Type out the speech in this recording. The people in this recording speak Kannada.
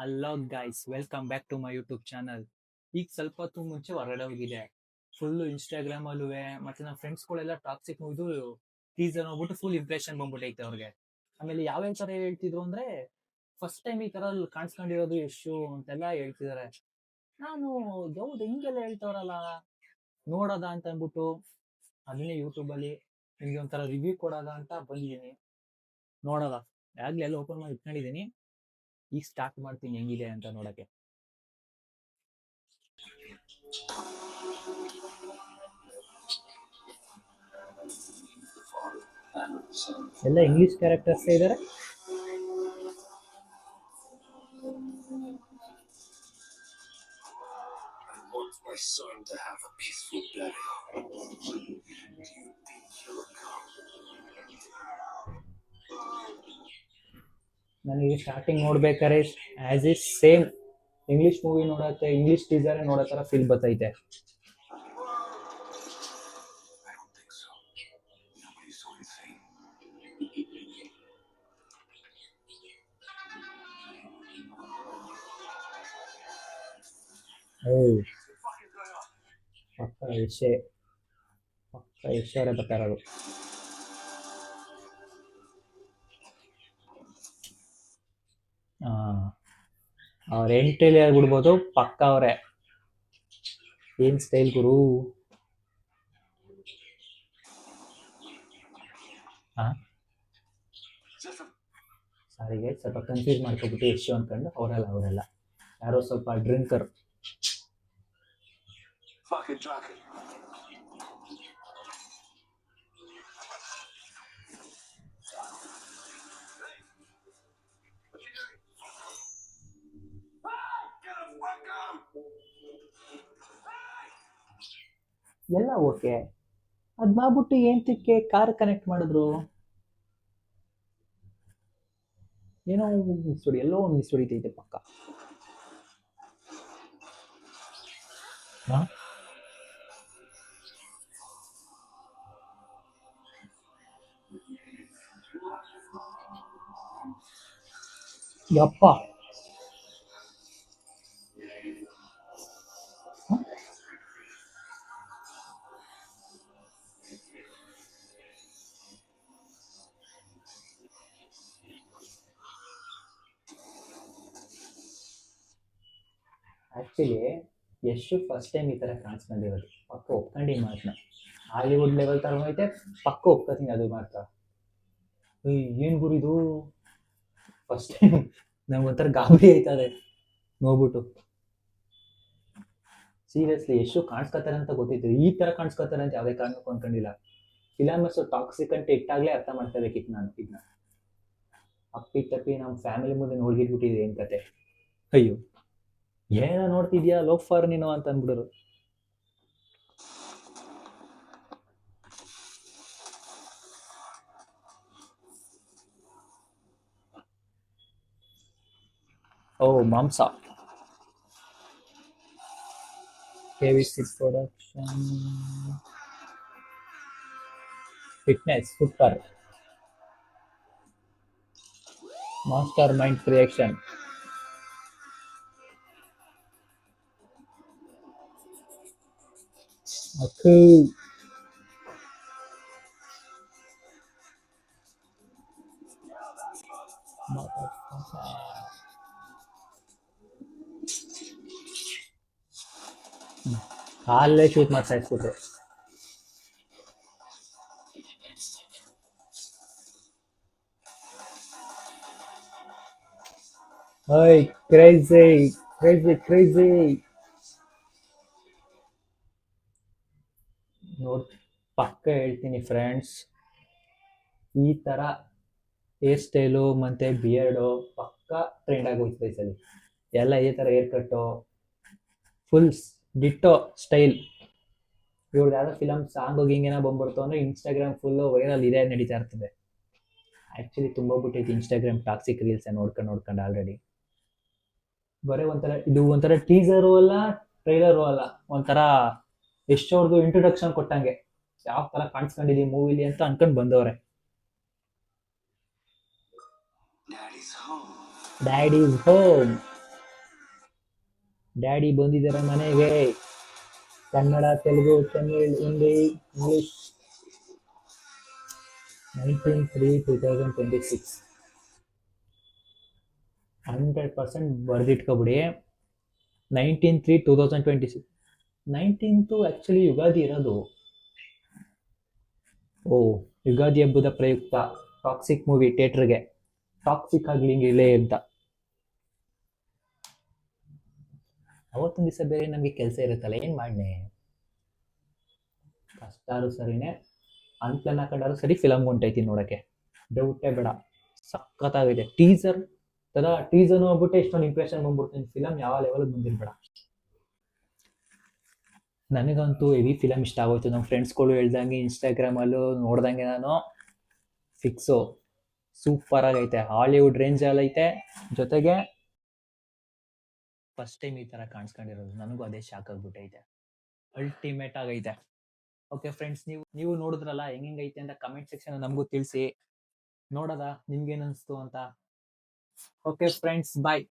Hello guys, welcome back to my YouTube channel. ಈಗ ಸ್ವಲ್ಪ ಹೊತ್ತು ಮುಂಚೆ ಹೊರಗಡೆ ಹೋಗಿದೆ. ಫುಲ್ಲು ಇನ್ಸ್ಟಾಗ್ರಾಮ್ ಅಲ್ಲುವೆ ಮತ್ತೆ ನಮ್ಮ ಫ್ರೆಂಡ್ಸ್ಗಳೆಲ್ಲ ಟಾಕ್ಸಿಕ್ ಇದು ಟೀಸರ್ ನೋಡ್ಬಿಟ್ಟು ಫುಲ್ ಇಂಪ್ರೆಷನ್ ಬಂದ್ಬಿಟ್ಟೈತೆ ಅವ್ರಿಗೆ. ಆಮೇಲೆ ಯಾವ್ಯಾವ ತರ ಹೇಳ್ತಿದ್ರು ಅಂದ್ರೆ, ಫಸ್ಟ್ ಟೈಮ್ ಈ ತರ ಕಾಣಿಸ್ಕೊಂಡಿರೋದು ಯಶು ಅಂತೆಲ್ಲ ಹೇಳ್ತಿದಾರೆ. ನಾನು ಹೌದು ಹಿಂಗೆಲ್ಲ ಹೇಳ್ತವ್ರಲ್ಲ, ನೋಡೋದ ಅಂತ ಅಂದ್ಬಿಟ್ಟು ಅದನ್ನೇ ಯೂಟ್ಯೂಬ್ ಅಲ್ಲಿ ನಿಮ್ಗೆ ಒಂಥರ ರಿವ್ಯೂ ಕೊಡೋದ ಅಂತ ಬಂದಿದ್ದೀನಿ. ನೋಡೋದ ಆಗ್ಲೇ ಎಲ್ಲ ಓಪನ್ ಮಾಡಿ ಇಟ್ಕೊಂಡಿದ್ದೀನಿ. ಈಗ ಸ್ಟಾರ್ಟ್ ಮಾಡ್ತೀನಿ ಹೆಂಗಿದೆ ಅಂತ ನೋಡಕ್ಕೆ. ಎಲ್ಲ ಇಂಗ್ಲಿಷ್ ಕ್ಯಾರೆಕ್ಟರ್ಸ್ ಇದ್ದಾರೆ. Want my son to have a peaceful burial. Do you think he'll come? ನನಗೆ ಸ್ಟಾರ್ಟಿಂಗ್ ನೋಡ್ಬೇಕಾದ್ರೆ as is same English movie ನೋಡತ್ತೆ, ಇಂಗ್ಲಿಷ್ ಟೀಸರ್ ನೋಡೋ ತರ ಫೀಲ್ ಬರ್ತೈತೆ. I don't think so. Nobody's so insane. ಪಕ್ಕ ಯಶೆ ಪಕ್ಕ ಯಶವರೇ ಬರ್ತಾ ಇರೋದು. ಅವ್ರ ಎಂಟ್ರಿಲಿ ಹೇಳ್ಬಿಡ್ಬೋದು, ಪಕ್ಕ ಅವರೇ. ಏನ್ ಸ್ಟೈಲ್ ಗುರು. ಸಾರಿಗೆ ಸ್ವಲ್ಪ ಕನ್ಫ್ಯೂಸ್ ಮಾಡ್ಕೊಬಿಟ್ಟು ಯಶು ಅನ್ಕೊಂಡು ಅವರೆಲ್ಲ ಯಾರೋ ಸ್ವಲ್ಪ ಡ್ರಿಂಕರ್. Fucking drunken. ಎಲ್ಲ ಓಕೆ, ಅದ್ ಮಾಡ್ಬಿಟ್ಟು ಏಂತಕ್ಕೆ ಕಾರ್ ಕನೆಕ್ಟ್ ಮಾಡಿದ್ರು? ಏನೋ ಮಿಸ್ ಹೊಡಿ, ಎಲ್ಲೋ ಒಂದು ಮಿಸ್ ಹೊಡಿತೈತೆ ಪಕ್ಕ. ಯಪ್ಪ, ಆಕ್ಚುಲಿ ಯಶು ಫಸ್ಟ್ ಟೈಮ್ ಈ ತರ ಕಾಣಿಸ್ಕೊಂಡಿರೋದು. ಪಕ್ಕ ಒಪ್ಕೊಂಡು ಮಾತನ್ನ ಹಾಲಿವುಡ್ ಲೆವೆಲ್ ತರ ಐತೆ, ಪಕ್ಕ ಒಪ್ಕೋತೀನಿ ಅದು ಮಾತ್ರ. ಏನ್ ಗುರಿದು, ಫಸ್ಟ್ ಟೈಮ್ ನಂಗೆ ಒಂಥರ ಗಾಬರಿ ಆಯ್ತದೆ ನೋಡ್ಬಿಟ್ಟು. ಸೀರಿಯಸ್ಲಿ ಯಶು ಕಾಣಿಸ್ಕೊತಾರೆ ಅಂತ ಗೊತ್ತಿತ್ತು, ಈ ತರ ಕಾಣಿಸ್ಕೊತಾರೆ ಅಂತ ಯಾವ್ದೇ ಕಾರಣಕ್ಕೂ ಅನ್ಕೊಂಡಿಲ್ಲ. ಫಿಲಮ್ಸ್ ಟಾಕ್ಸಿಕ್ ಅಂತ ಇಟ್ಟಾಗ್ಲೇ ಅರ್ಥ ಮಾಡ್ಕೋಬೇಕಿತ್ತು ನಾನು ಇದನ್ನ. ಅಪ್ಪಿ ತಪ್ಪಿ ನಮ್ಮ ಫ್ಯಾಮಿಲಿ ಮುಂದೆ ನೋಡ್ಗಿಟ್ಬಿಟ್ಟಿದೆ ಏನ್ ಕತೆ. ಅಯ್ಯೋ, ಏನ ನೋಡ್ತಿದ್ಯಾ ಲೋಫರ್ ನೀನು ಅಂತ ಅಂದ್ಬಿಡೋರು. ಓ ಮಾಂಸ. KVC production, fitness super, master mind creation. ಅಕ್ಕೂ ಕಾಲೇ ಶೂಟ್ ಮಾಡ್ತಾ ಇಸ್ಬಿಟ್ರು. ಓಯ್ ಕ್ರೇಜಿ ಕ್ರೇಜಿ ಕ್ರೇಜಿ. ನೋಡ್, ಪಕ್ಕ ಹೇಳ್ತೀನಿ ಫ್ರೆಂಡ್ಸ್, ಈ ತರ ಹೇರ್ ಸ್ಟೈಲು ಮತ್ತೆ ಬಿಯರ್ಡು ಪಕ್ಕ ಟ್ರೆಂಡ್ ಆಗೋಯ್ತು ಈ ಸಲ. ಎಲ್ಲ ಈ ತರ ಹೇರ್ ಕಟ್ಟು, ಫುಲ್ ಡಿಟ್ಟೋ ಸ್ಟೈಲ್. ಇವ್ರದ್ದು ಯಾವ್ದೋ ಫಿಲಮ್ ಸಾಂಗ್ ಹಿಂಗೇನೋ ಬಂದ್ಬಿಡ್ತು ಅಂದ್ರೆ ಇನ್ಸ್ಟಾಗ್ರಾಮ್ ಫುಲ್ ವೈರಲ್ ಇದೇ ನಡೀತಾ ಇರ್ತದೆ. ಆಕ್ಚುಲಿ ತುಂಬಾ ಬಿಟ್ಟೈತಿ ಇನ್ಸ್ಟಾಗ್ರಾಮ್ ಟಾಕ್ಸಿಕ್ ರೀಲ್ಸ್ ನೋಡ್ಕೊಂಡು ಆಲ್ರೆಡಿ. ಬರೀ ಒಂಥರ ಇದು ಒಂಥರ ಟೀಸರು ಅಲ್ಲ, ಟ್ರೈಲರು ಅಲ್ಲ, ಒಂಥರ ಎಷ್ಟವ್ರದ್ದು ಇಂಟ್ರೊಡಕ್ಷನ್ ಕೊಟ್ಟಂಗೆ, ಯಾವ ತರ ಕಾಣಿಸ್ಕೊಂಡಿದೀವಿ ಮೂವಿಲಿ ಅಂತ ಅನ್ಕೊಂಡ್ ಬಂದವ್ರೆ. Daddy's home. Daddy is home. Daddy ಬಂದಿದ್ದಾರೆ ಮನೆಗೆ. Kannada, Telugu, Tamil, Hindi, English. 19/3/2026. 100% ಬರ್ದಿಟ್ಕೊಬಿಡಿ. 19/3/2026. 19th actually Ugadi ಇರೋದು. ಓ, ಯುಗಾದಿ ಹಬ್ಬದ ಪ್ರಯುಕ್ತ ಟಾಕ್ಸಿಕ್ ಮೂವಿ ಥಿಯೇಟರ್ಗೆ. ಟಾಕ್ಸಿಕ್ ಆಗ್ಲಿಂಗಿಲ್ಲೇ ಅಂತ. ಅವತ್ತೊಂದು ದಿವಸ ಬೇರೆ ನಮಗೆ ಕೆಲಸ ಇರುತ್ತಲ್ಲ, ಏನ್ ಮಾಡ್ನೆ. ಕಷ್ಟಾರು ಸರಿನೇ, ಅನ್ಪ್ಲಾನ್ ಹಾಕೊಂಡಾರು ಸರಿ ಫಿಲಮ್ ಹೊಂಟೈತಿ ನೋಡಕ್ಕೆ. ಡೌಟೇ ಬೇಡ, ಸಖತ್ತಾಗಿದೆ. ಟೀಸರ್ ನೋಡ್ಬಿಟ್ಟೆ ಇಷ್ಟೊಂದು ಇಂಪ್ರೆಷನ್ ಬಂದ್ಬಿಡ್ತೀನಿ. ಫಿಲಮ್ ಯಾವ ಲೆವೆಲ್ ಬಂದಿರ್ಬೇಡ. ನನಗಂತೂ ಹೆವಿ ಫಿಲಮ್ ಇಷ್ಟ ಆಗೋಯ್ತು. ನಮ್ಮ ಫ್ರೆಂಡ್ಸ್ಗಳು ಹೇಳ್ದಂಗೆ ಇನ್ಸ್ಟಾಗ್ರಾಮಲ್ಲೂ ನೋಡ್ದಂಗೆ ನಾನು ಫಿಕ್ಸು. ಸೂಪರ್ ಆಗೈತೆ, ಹಾಲಿವುಡ್ ರೇಂಜಲ್ಲಿ ಐತೆ. ಜೊತೆಗೆ ಫಸ್ಟ್ ಟೈಮ್ ಈ ತರ ಕಾಣಿಸ್ಕೊಂಡಿರೋದು. ನನಗೂ ಅದೇ ಶಾಕ್ ಆಗ್ಬಿಟ್ಟೈತೆ. ಅಲ್ಟಿಮೇಟ್ ಆಗೈತೆ. ಓಕೆ ಫ್ರೆಂಡ್ಸ್, ನೀವು ನೋಡಿದ್ರಲ್ಲ ಹೆಂಗೈತೆ ಅಂತ ಕಮೆಂಟ್ ಸೆಕ್ಷನ್ ನಮಗೂ ತಿಳಿಸಿ. ನೋಡೋದ ನಿಮ್ಗೇನ್ ಅನ್ಸ್ತು ಅಂತ. ಓಕೆ ಫ್ರೆಂಡ್ಸ್, ಬಾಯ್.